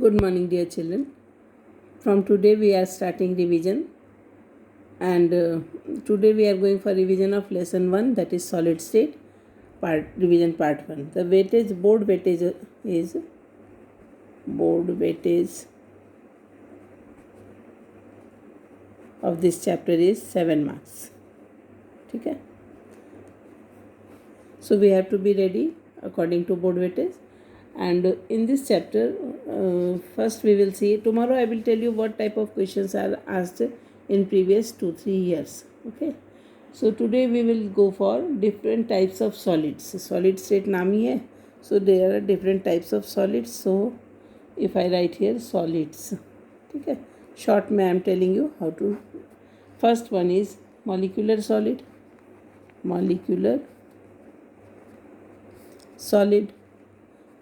Good morning, dear children. From today we are starting revision, and today we are going for revision of lesson 1, that is solid state revision part 1. The board weightage of this chapter is 7 marks. Okay? So we have to be ready according to board weightage. And in this chapter, first we will see, tomorrow I will tell you what type of questions are asked in previous 2-3 years. Okay, so today we will go for different types of solids. Solid state naam hi hai, so there are different types of solids. So if I write here solids, okay, short में I am telling you how to. First one is molecular solid.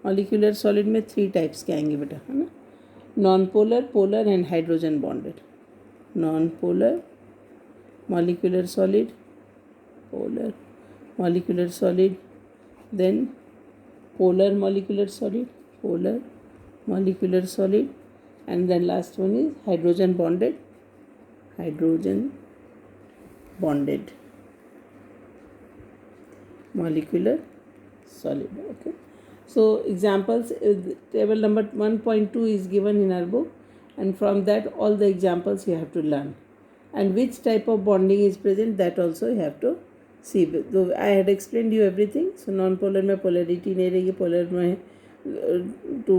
Molecular solid में 3 types के आएंगे बेटा, है ना. Non polar, polar and hydrogen bonded. Non polar molecular solid, polar molecular solid, then polar molecular solid, and then last one is hydrogen bonded molecular solid. Okay, so examples, table number 1.2 is given in our book, and from that all the examples you have to learn, and which type of bonding is present, that also you have to see. So I had explained you everything. So non-polar में polarity नहीं रहेगी, polar में to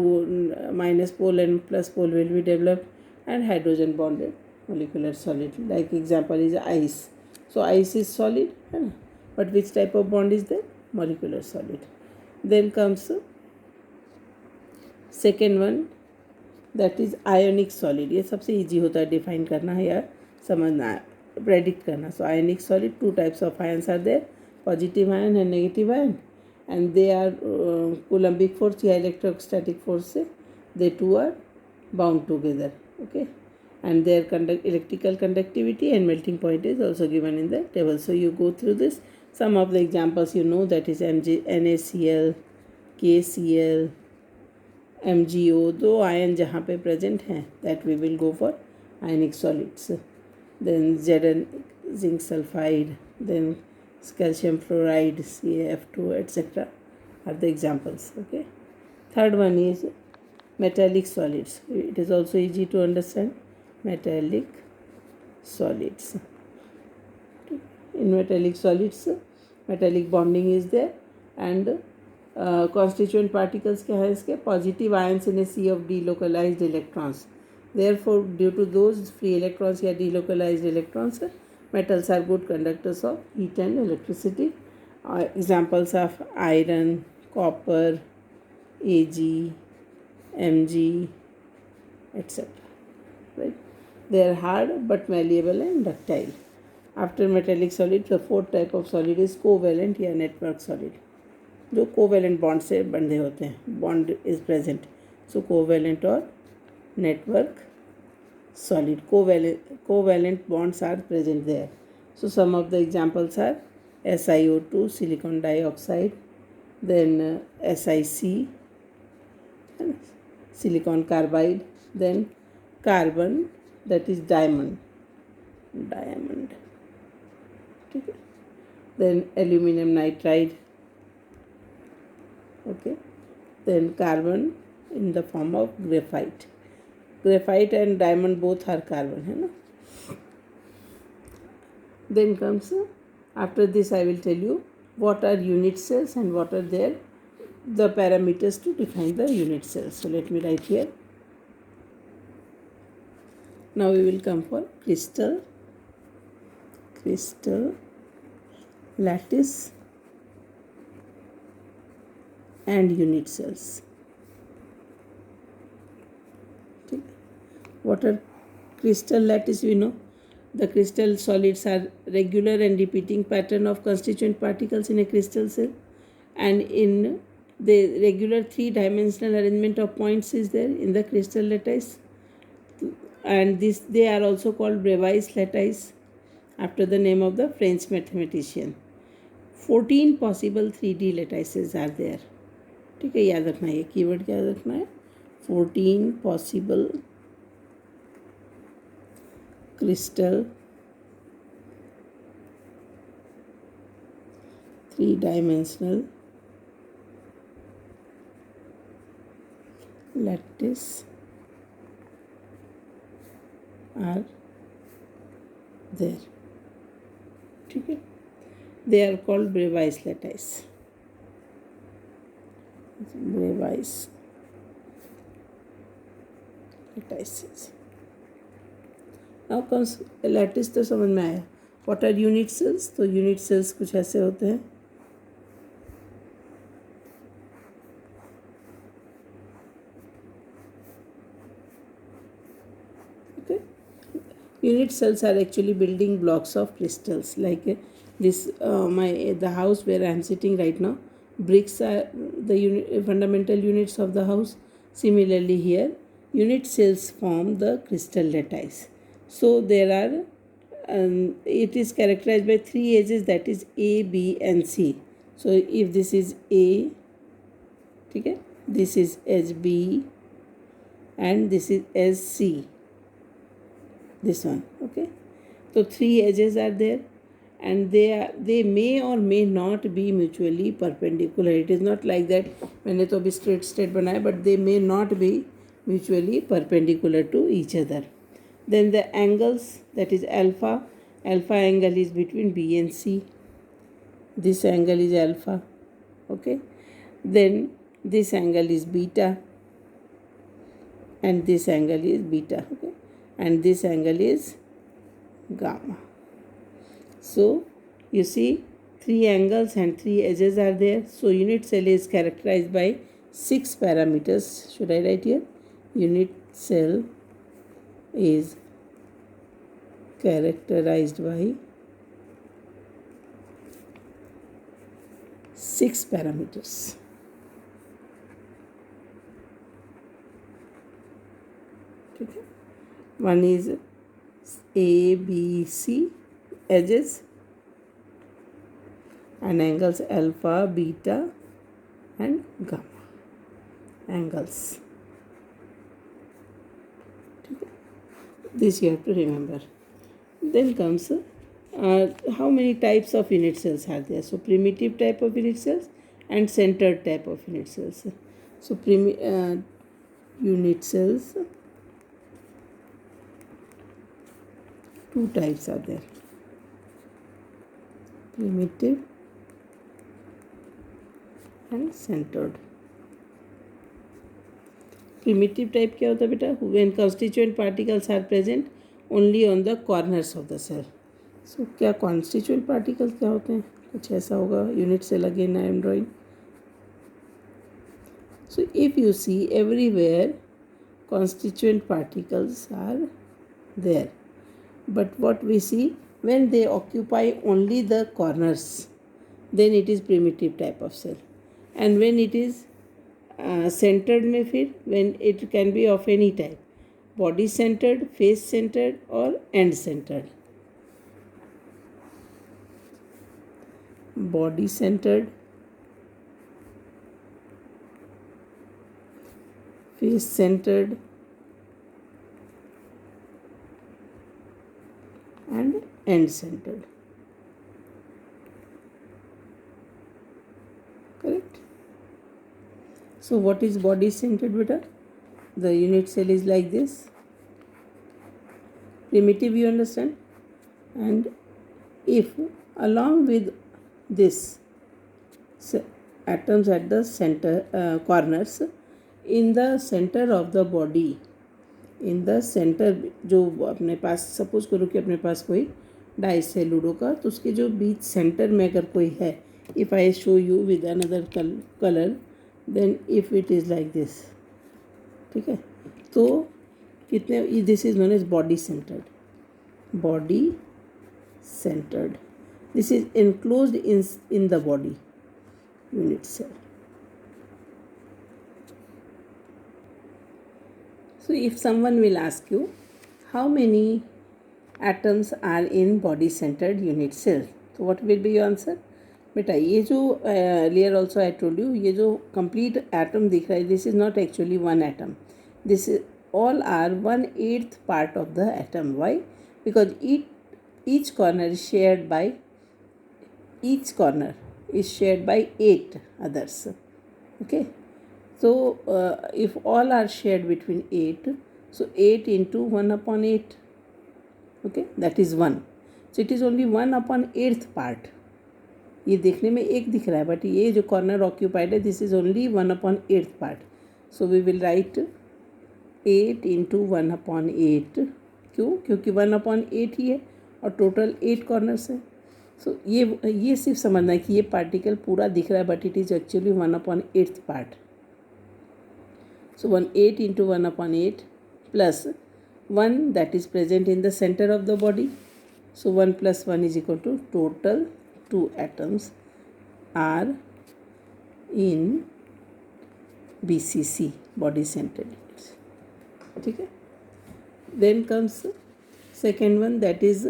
minus pole and plus pole will be developed, and hydrogen bonded molecular solid. Like example is ice. So ice is solid, है ना, but which type of bond is there? Molecular solid. Then comes second one, that is ionic solid. ये सबसे easy होता है define करना है या समझना है, प्रेडिक्ट करना. So ionic solid, 2 types of ions are there, positive ion and negative ion, and they are Coulombic force या electrostatic force से they two are bound together. Okay, and their electrical conductivity and melting point is also given in the table. So you go through this. Some of the examples you know, that is NaCl, KCl, MgO. दो ion जहाँ पे present हैं, that we will go for ionic solids. Then Zn, zinc sulfide, then calcium fluoride, CaF2, etc. are the examples. Okay. Third one is metallic solids. It is also easy to understand. Metallic solids. In metallic solids, metallic bonding is there, and constituent particles क्या है इसके, positive ions in a sea of delocalized electrons. Therefore, due to those free electrons या delocalized electrons, metals are good conductors of heat and electricity. Examples of iron, copper, Ag, Mg, etc. Right? They are hard but malleable and ductile. After metallic solid, the fourth type of solid is covalent या network solid, जो covalent bond से बंधे होते हैं, bond is present. So covalent और network solid, covalent bonds are present there. So some of the examples are SiO2, silicon dioxide, then SiC, silicon carbide, then carbon, that is diamond. Okay. Then aluminum nitride. Okay. Then carbon in the form of graphite. Graphite and diamond both are carbon, है ना. Then comes, after this I will tell you what are unit cells and what are the parameters to define the unit cells. So let me write here. Now we will come for crystal, lattice and unit cells. Okay. What are crystal lattice? We know the crystal solids are regular and repeating pattern of constituent particles in a crystal cell, and in the regular 3-dimensional arrangement of points is there in the crystal lattice, and they are also called Bravais lattice after the name of the French mathematician. 14 possible 3D lattices are there. ठीक है, याद रखना है, ये keyword याद रखना है. 14 possible crystal 3-dimensional lattice are there. ठीक है, they are called Bravais lattice. Bravais lattices. Now comes lattice, तो समझ में आया. What are unit cells? तो unit cells कुछ ऐसे होते हैं. Okay. Unit cells are actually building blocks of crystals. Like this, the house where I am sitting right now. Bricks are the fundamental units of the house. Similarly here, unit cells form the crystal lattice. So there are, it is characterized by 3 edges, that is A, B and C. So if this is A, okay, this is edge B and this is edge C. This one, okay. So 3 edges are there and they may or may not be mutually perpendicular. It is not like that मैंने तो अभी straight बनाया, but they may not be mutually perpendicular to each other. Then the angles, that is alpha angle is between B and C. This angle is alpha, okay. Then this angle is beta and this angle is beta, okay, and this angle is gamma. So you see 3 angles and 3 edges are there. So unit cell is characterized by 6 parameters. Should I write here? Unit cell is characterized by 6 parameters. Okay. One is A, B, C edges and angles alpha, beta and gamma angles. Okay. This you have to remember. Then comes how many types of unit cells are there. So primitive type of unit cells and centered type of unit cells. So unit cells, 2 types are there, primitive and centered. Primitive type क्या होता है बेटा? When constituent particles are present only on the corners of the cell. So क्या constituent particles क्या होते हैं? कुछ ऐसा होगा. Unit cell again I am drawing. So if you see everywhere constituent particles are there, but what we see, when they occupy only the corners, then it is primitive type of cell. And when it is centered में फिर, when it can be of any type, body centered, face centered or end centered. Body centered, face centered and end centered. Correct? So what is body centered beta? The unit cell is like this. Primitive, you understand? And if along with this atoms at the center corners, in the center of the body, in the centre, जो अपने पास suppose करो कि अपने पास कोई dice है ludo का, तो उसके जो बीच सेंटर में अगर कोई है, if I show you with another colour, then if it is like this, ठीक है, तो कितने, this is known as body centred. Body centred, this is enclosed in the body unit cell. So if someone will ask you how many atoms are in body centered unit cell, so what will be your answer? बेटा ये जो earlier also I told you, ये जो complete atom दिख रहा है, this is not actually one atom. This is all are 1/8 part of the atom. Why? Because each corner is shared by 8 others. Okay. So if all are shared between 8, so 8 into 1/8. Okay, that is 1. So it is only 1/8th part. ये देखने में एक दिख रहा है, but ये जो corner occupied है, this is only 1/8th part. So we will write 8 into 1/8. क्यों? क्योंकि 1/8 ही है और टोटल 8 कॉर्नर्स है. सो ये सिर्फ समझना है कि ये पार्टिकल पूरा दिख रहा है, but it is actually 1/8th part. So 8 into 1/8 plus 1 that is present in the centre of the body. So 1 + 1 is equal to total 2 atoms are in BCC, body centered units. ठीक है. Then comes second one, that is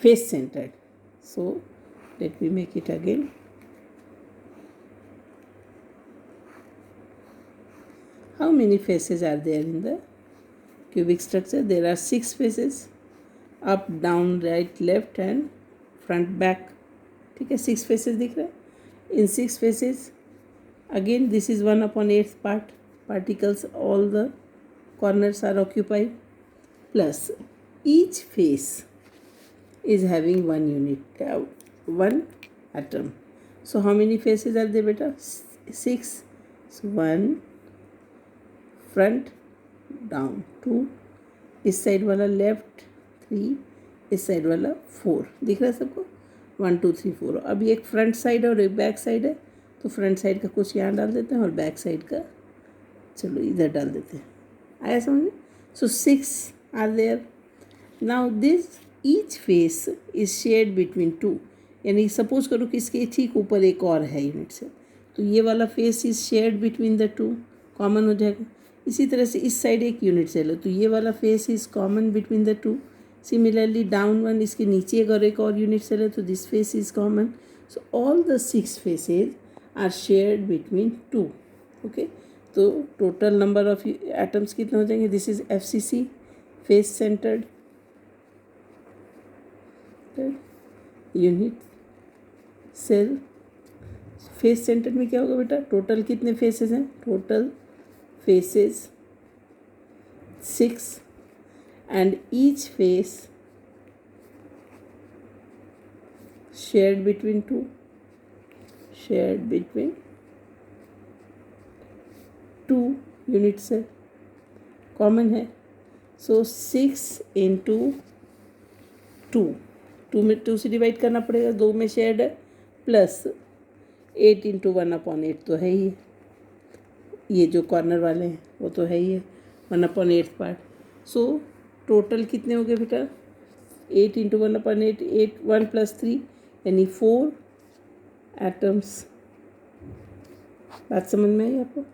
face centered. So let me make it again. How many faces are there in the cubic structure? There are 6 faces, up, down, right, left and front back. ठीक है, 6 faces दिख रहे हैं. इन 6 faces again this is 1/8th part. Particles all the corners are occupied. Plus each face is having 1 unit, 1 atom. So how many faces are there बेटा? 6. सो 1 front, down 2, इस side वाला left 3, इस साइड वाला 4. दिख रहा है सबको? 1 2 3 4. अभी एक फ्रंट साइड और एक बैक साइड है, तो फ्रंट साइड का कुछ यहाँ डाल देते हैं और बैक साइड का चलो इधर डाल देते हैं. आया समझ में? So 6 are there. Now this each face is shared between 2. यानी सपोज करो कि इसके ठीक ऊपर एक और है यूनिट से, तो ये वाला face is shared between the 2, common हो जाएगा. इसी तरह से इस साइड एक यूनिट से लो, तो ये वाला face is common between the 2. Similarly down 1, इसके नीचे अगर एक और यूनिट सेल है तो this face is common. So all the 6 faces are shared between 2. Okay, तो टोटल नंबर ऑफ एटम्स कितने हो जाएंगे? This is FCC, face centred unit cell. Face centred में क्या होगा बेटा? टोटल कितने फेसेस हैं? Total faces 6 and each face shared between 2 units है, कॉमन है. सो 6 इंटू 2 में 2 से डिवाइड करना पड़ेगा, 2 में शेयर्ड है, प्लस 8 इंटू 1/8 तो है ही. ये जो कॉर्नर वाले हैं वो तो है ही है, 1/8 पार्ट. सो टोटल कितने हो गए बेटा? 8 इंटू 1/8, 8 1 + 3 यानी 4 एटम्स. बात समझ में आई आपको?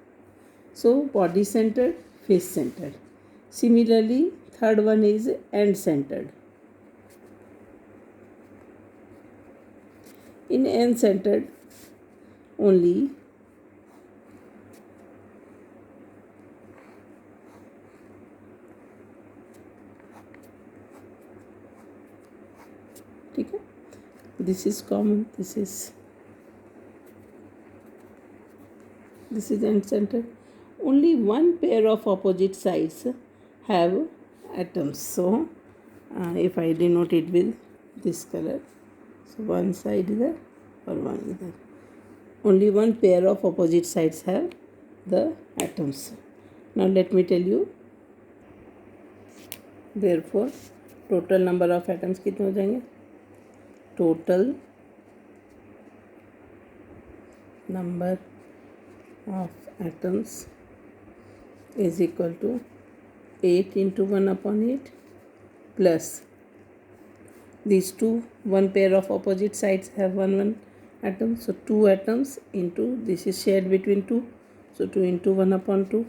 So body centred, face centred. Similarly third one is and centred. In and centred only ठीक है, this is common, this is end center. Only one pair of opposite sides have atoms. So if I denote it with this color, so one side there or one there, only one pair of opposite sides have the atoms. Now let me tell you, therefore total number of atoms कितने हो जाएंगे? Total number of atoms is equal to 8 into 1/8 plus these two, one pair of opposite sides have one atom, so 2 atoms into this is shared between 2, so 2 into 1/2,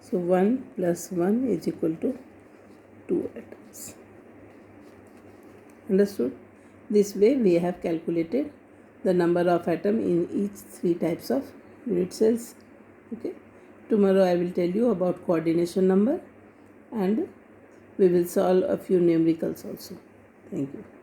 so 1 plus 1 is equal to 2 atoms. Understood? This way we have calculated the number of atom in each 3 types of unit cells. Okay, tomorrow I will tell you about coordination number and we will solve a few numericals also. Thank you.